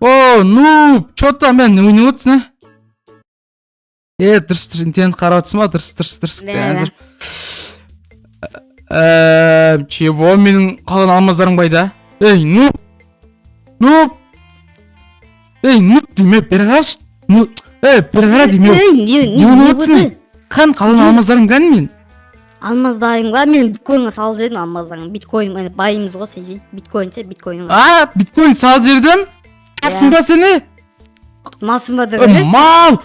О, ну, чё там мен ойнап отырсың, дұрыс, интернет қарап отырсың ба? Дұрыс. Қазір. Чего менің қалған алмаздарым қайда? Ей, ну. Ей, ну, деме, бері қарашы. Ну, бері қара деме. Не ойнап отырсың? Қан қалған алмаздарым қан мен? Алмаздарың ба? Мен биткоинға салып жібердім алмаздарың. Биткоин байымыз ғой, сен. Биткоин. Биткоин салып жібердім? Малсың ба сені? Малсың ба дегенде? Мал!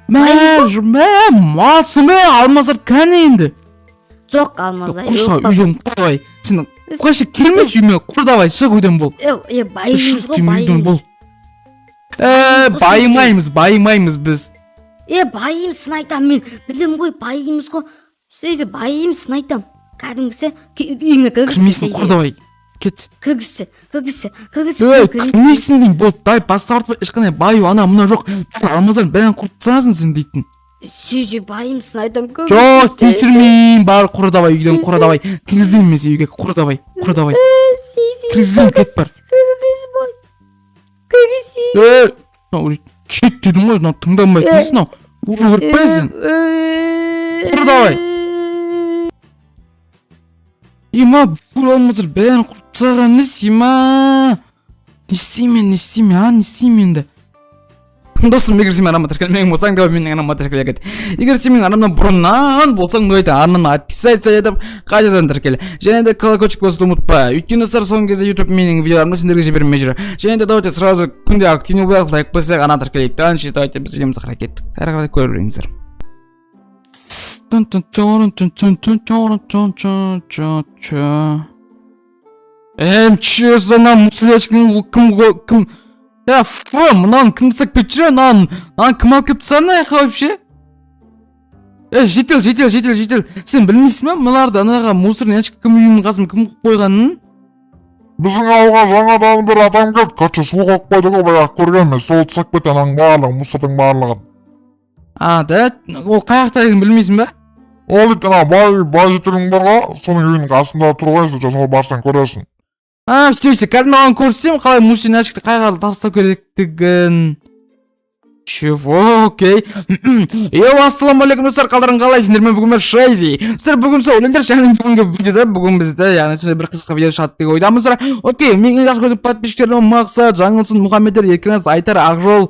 Малсың ба? Алмаздар қане енді? Жоқ, алмаздар. Құрша, үйден құрдавай. Сен қойшы келмес үйме, құрдавай, шығ үйден бол. Байымыз ғой, байымыз. Байымаймыз біз. Байымсын айтам мен. Білем ғой, байымыз ғой. Сөйзе, байымсын айтам. Кәдімгісі, үйіңе кіргізсі. Кірмейсің, құрдавай. Кет. Кіргізсі. Кірмейсің дейін, бол, дай, басты артып, ешқандай байу, ана, мұна жоқ. Алмаздар бәрін құртсанасың сен дейтін. Сөйзе, байымсын айтам. Жоқ, кешірмейін, бар, құрдавай, үйден құрдавай. Кіргізбеймін мен сен үйге, құрдавай. Кіргізбеймін, кет бар. Кіргізбеймін. Кет дедің ғой, тыңдамай тұрсың ау. Ұры ұртпайсың. Құрдавай. Има, бұл алмаздар бәрін құртсаған несіма? Несімен. Достым, егер сен менің арамға тіркелмеген болсаң, да менің арамға тіркеле кет. Егер сен менің арамнан бұрыннан болсаң, нөйті арнаны подписаться етіп, қайтадан тіркел. Және де колокольчик басуды ұмытпа. Өйткені сыр соңғы кезде YouTube менің видеоларымды сендерге жібермей жүр. Және де давайте сразу күнде активный болайық, лайк бассақ, ана тіркелейік. Дальше давайте біз видеомызға қарай кеттік. Әрі қарай көріп беріңіздер. Че за нам мұсылешкінің кім? Мынаны кім сақ кетші? Нан кім алып кепті саны әқы вообще? Жетел. Сен білмейсің ма? Мыналарды анаға мусорный ящик кім үйінің қасын кім қойғанын? Біздің ауылға жаңадан бір адам келді, қачы су қақпайды ғой, баяқ көргенмін, сол тұсақ бет анаң барлығын, мусордың барлығын. Да? Ол қаяқта екенін білмейсің ба? Ол ит ана бай жетелің барға, соның үйінің қасында тұрғайсың, сол барсаң көресің. Все, қазір маған көрсетсем, қалай мусорный ящикті қайға тастау керектігін. Чего? Окей. Ассаламалейкум достар, қалдарың қалайсыңдар? Мен бүгін Шайзи. Сіздер бүгін сол өлеңдер және бүгінгі видеода бүгін бізді яғни сондай бір қызыққа видео шығады деп ойдамыз. Окей, менің жақсы көрген подписчиктерім Мақсат, Жаңылсын, Мұхаммедер, Еркіназ, Айтар, Ақжол,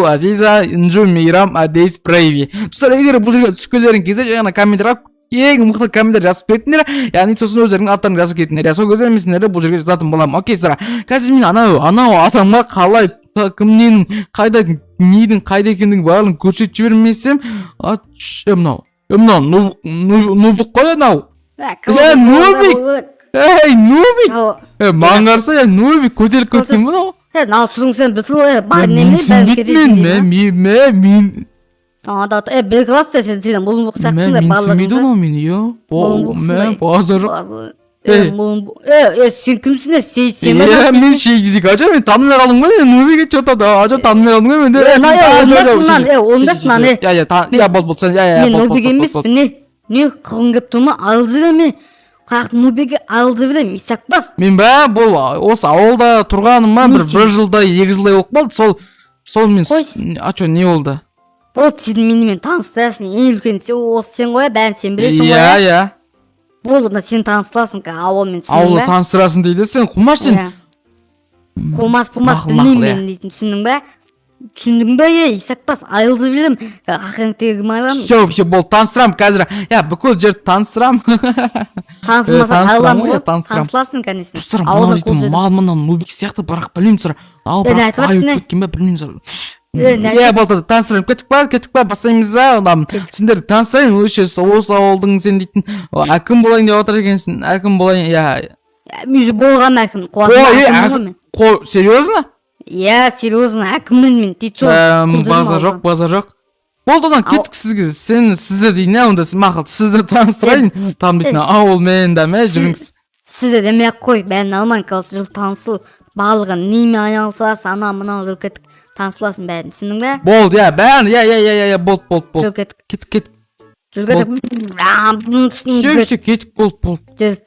Азиза, Инжу, Мейрам, Адейс, Прейви. Достар, егер бұл жерге түскелерін кезде жаңа комментарға ең мықты комментар жазып кетіңдер, яғни сосын өздерінің аттарын жазып кетіңдер. Сол кезде мен сендерді бұл жерге жазатын боламын. Окей, сіздер. Қазір мен анау адамға қалай кімнің қайда екендігін барлығын көрсетіп жібермесем, мынау нубик қой анау. Нубик. Нубик. Маған қарса, нубик көтеріліп кеткен мынау. Наутсың сен бүтін бар неме мен бір класс сен бұл мұқсақсың да барлығын. Сен кімсің де? Мен шейгізік ажа, мен танымай қалдым ғой, нубиге чотады, ажа танымай қалдым ғой, менде. Ондасынан, бол, сен, мен нубиг емеспін, не қығын кеп тұрма, алды деме, қаяқты нубиге алды білем, исақпас. Мен ба, бұл осы ауылда тұрғаным ма, бір жылдай, 2 жылдай болып қалды, сол мен, не болды? Бұл сен менімен таныстырасың, ең үлкен сен ғой, бәрін сен білесің ғой. Иә. Бұл бұнда сен таныстырасың, ауылмен түсінің бә? Ауылы таныстырасың дейді, сен құмаш сен? Құмас, білмейм мен дейтін, түсінің бә? Түсіндің бә, исақпас, айылды білем, ақырыңтегі майлам. Все, бол, таныстырам қазір, бүкіл жерді таныстырам. Таныстырмаса айылам ғой, таныстырасың кәнесін. Тұстар, мұнау дейтін, мал мұнан нубик сияқты бірақ білмейм сұра. Ал бірақ айып кеткен бә, білмейм сұра. Болды, таныстырып кеттік па, басаймыз сендер таныстырайын, өше осы ауылдың сен дейтін әкім болайын деп отыр екенсің, әкім болайын, Мүзі болған әкім, қуасың серьезно? Серьезно, әкіммін мен, ты чо? Базар жоқ. Болды, одан кеттік сізге, сізді дейін, онда мақыл, сізді таныстырайын, там дейтін ауылмен дәме жүріңіз. Сізді демек қой, бәрін алмайын, қалсы жыл танысыл, балығын неме айналысас, ана мұнау жүр кеттік. Танысыласын бәрін, түсінің бә? Болды, бәрін, болды. Кеттік. Все, кетіп болды.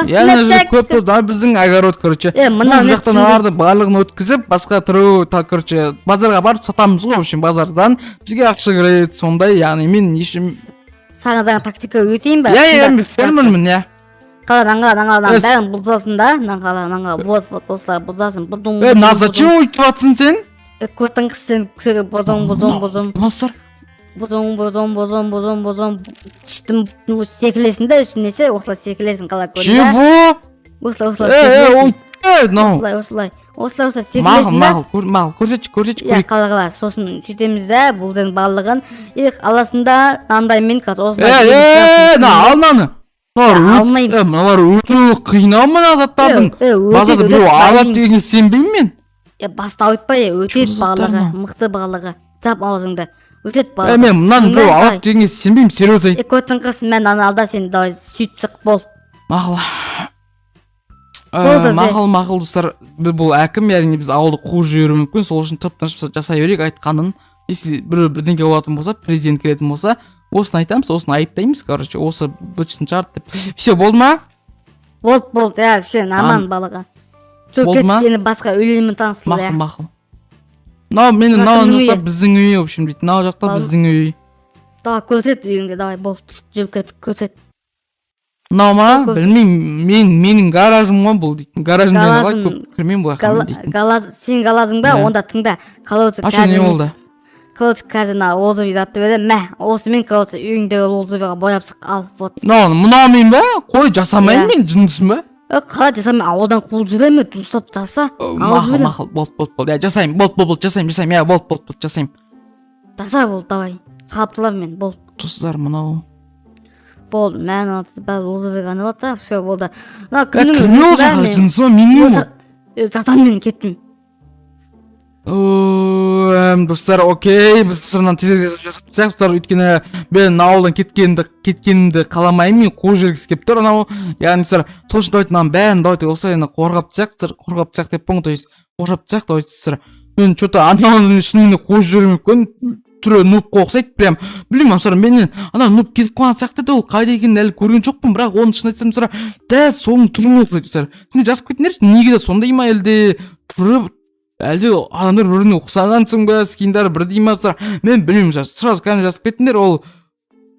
Я көп болды, біздің огород, короче. мына Бұл жақтан аларды барлығын өткізіп, басқа тұру, короче, базарға барып сатамыз ғой, в общем, базардан бізге ақша кіреді, сондай, яғни мен ешім... Саған жаңа тактика өтейін ба? Мен фермермін, Қала, бәрін бұзасың да, вот, осылай бұзасың. Зачем өйтіп атсың сен? Көрдің қыз сен бұзым. Масыр. Бұзым. Іштім секілесің да, үстінесе, осылай секілесің қала көрді. Чего? Осылай секілесің. Осылай секілесің да. Мағыл, көрсетші көрейік. Қала, сосын сөйтеміз да, бұлдың барлығын. Аласында нандаймен қазір осылай. Ал наны. Алмаймын. Мыналар өте қиынау мына заттардың. Базарда біреу алады дегенге сенбеймін мен. Баста өйтпай, өтет бағлығы, мықты бағлығы. Жап аузыңды. Өтет бағлығы. Мен мұнан біреу алады дегенге сенбеймін, серьез айт. Көттің қыз, мен аны алда сен давай сөйт шық бол. Мақыл достар, бұл әкім, яғни біз ауылды қуып жіберуі мүмкін, сол үшін тып-тыныш жасай берейік айтқанын. Если бірдеңке болатын болса, президент келетін болса, осыны айтамыз, осыны айыптаймыз, короче, осы бітсін шарт деп. Все, болды ма? Болды, сен аман балаға. Болды ма? Сені басқа өлімін танысыл, Мақыл. Мынау жақта біздің үй, в общем, дейді, мынау жақта біздің үй. Давай, көрсет үйіңде, давай, болды, жүріп көрсет. Мынау ма? Білмеймін, менің гаражым ғой бұл дейді. Гаражымда қалай көп кірмеймін бұл ақырын дейді. Сен галазың ба, онда тыңда. Ашу не болды? Короче, қазір лозовый затты берді, осымен, короче, үйіңдегі лозовыйға бояп сық, ал, вот. Мынау мен ба? Қой, жасамайын мен, жындысым ба? Қара жасамай, ауылдан қуып жүреме, дұрыстап жаса. Мақыл, болды, жасаймын, болды, жасаймын. Жаса болды, давай. Қалыптылар мен, болды. Тұсыздар, мынау. Болды, мән алды, бәл лозовыйға анылады да, все болды. Кірме ол жаққа, жындысыма, менің ол. Жақтан мен кеттім. Достар, окей, біз сұрынан тез жасап тұсақ, достар, өйткені мен ауылдан кеткенімді қаламаймын, мен қуып жергісі кеп тұр, анау, яғни достар, сол үшін давайте бәрін давайте осылай қорғап тұсақ деп пон, то есть қорғап тұсақ, давайте достар, мен что-то анауын шынымен қуып жүрмін мүмкін, түрі нубқа ұқсайды, прям, білмеймін, достар, менен ана нуб кетіп қалған сияқты еді, ол қайда екенін әлі көрген жоқпын, бірақ оның шын айтсам, достар, дәл соның түрін ұқсайды, достар, сендер жазып кетіңдерші, неге де сондай ма әлде түрі әлде адамдар біріне ұқсағансың ба, скиндары бірдей ма, мен білмеймін, сразу кәдімгі жазып кетіңдер, ол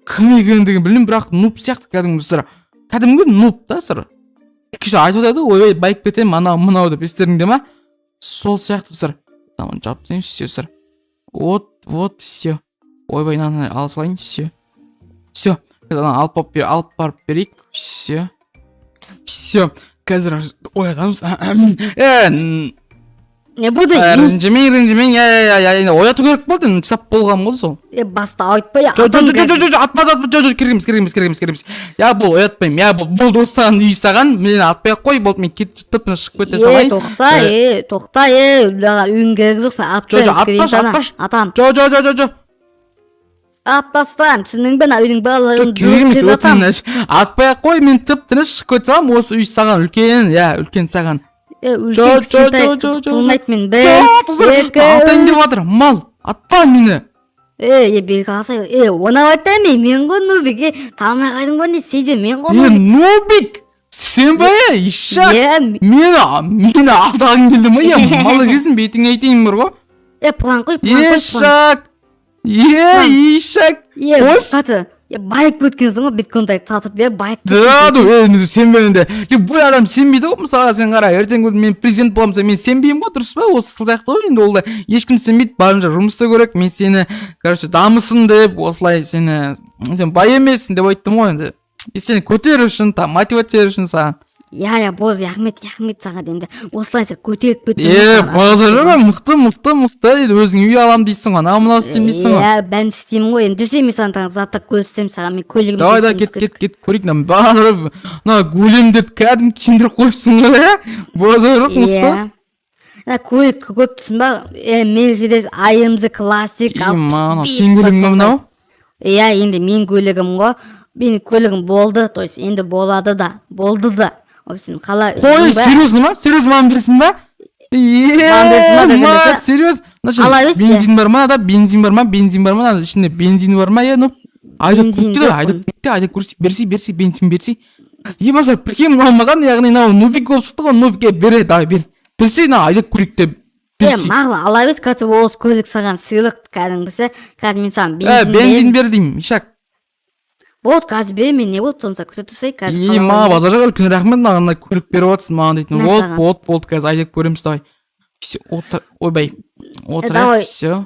кім екендігін білмеймін, бірақ нуб сияқты кәдімгі нуб да, кеше айтып отырады, ойбай байып кетемін, мынау деп естеріңде ма, сол сияқты тамам жауап дейін, все вот все, ойбай мынаны ала салайын, все алып барып берейік, все қазір оятамыз. Не буду? Ренжімең, ояту керек болды, сап болған болды сол. Баста айтпай, атпа, кіргіміз. Я бұл оятпайым, бұл достаған үй саған, мен атпай қой, болды, мен кетіп шығып кете салайын. Тоқта, үйін керек жоқса, атпаш. Атпастан, түсінің бен үйдің балығын атпай қой, мен тып-тыныш шығып кете салам, осы үй саған үлкен саған. Тұлмайт мен бәл. Атайын деп жатыр, мал, атпа мені. Бері қаласай, оны айтамай, мен ғой Нубик, талмай қайдың ғой не сейде, мен ғой Нубик. Нубик, сен ба, ишак, мені алдағын келді ма, малы кезін бетіңе айтайын бар ғой. План қой, Ишак, қойш. Байк өткенсің ғой, биткоиндай сатып бер, байк. Сен бәрінде. Бұл адам сенбейді ғой, мысалға сен қара, ертең мен президент боламса, мен сенбеймін ғой, дұрыс па? Осы сылзақты ғой, енді ол да ешкім сенбейді, барынша жұмысты көрек, мен сені, дамысын деп, осылай сен бай емессің деп айттым ғой, енді. Сені көтер үшін, мотивация үшін саған. Боз, рахмет саған енді. Осылайса көтеріп базар мықты дейді, өзің үй алам дейсің ғой, мынау істемейсің ғой. Бән істеймін ғой, енді түсем мен саған затты көрсетем саған, мен көлігім. Давай да кет, көрейік, базар гулем деп кәдім киіндір қойыпсың ғой, базар мықты. Көлік көп түсін ба, Мерседес AMG классик. Сен көлігің мынау? Енді мен көлігім ғой, мен көлігім болды, то есть енді болды да. В общем, қала... Қой, серьезно ма? Серьезно ма білесің ба? дегенде, Серьез? Значит, ала емес, бензин бар ма? Да, бензин бар ма? Бензин бар ма? Ана ішінде бензин бар ма? Нуп. Айдап Бензин көрсетті жоқ ғой, айдап көрсетті, айдап көрсетті, берси, бензин берси. Мазар, прикинь, мынау маған, яғни мынау нубик болып шықты ғой, нубикке береді, давай бер. Берси, мына айдап көрейік деп. Берси. мақұл ала емес, қазір осы көлік саған сыйлық кәдімгісі. Қазір мен саған Бензин бер деймін, ишак. болды, қазір бер, мен не болды сонса күте тұрсай қазір. Маған базар жағар күн рахмет, маған көлік беріп отырсың маған дейтін. Мә саған. Болды, қазір айдап көреміз, давай. Все, ойбай. давай. Отырайық, все.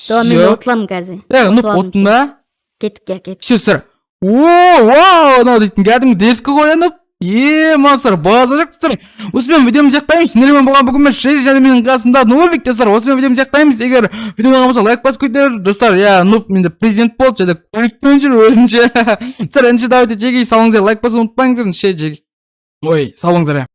Давай, мен отырамын қазір. Нұп, оттың ба? Кеттік. Все, сэр. Вау, анау дейтін кәдімгі дескі қоянып. Мансыр, базар жақтыр. Осымен видеомыз аяқтаймыз. Сендермен болған бүгін мен Шейзи және менің қасымда Нубик достар. Осымен видеомыз аяқтаймыз. Егер видеоға болса лайк басып көтер. Достар, Нуб менде президент болды, және көлікпен жүр өзінше. Сэр, әнші давайте жеги салыңыздар, лайк басып ұмытпаңыздар. Ой, салыңыздар.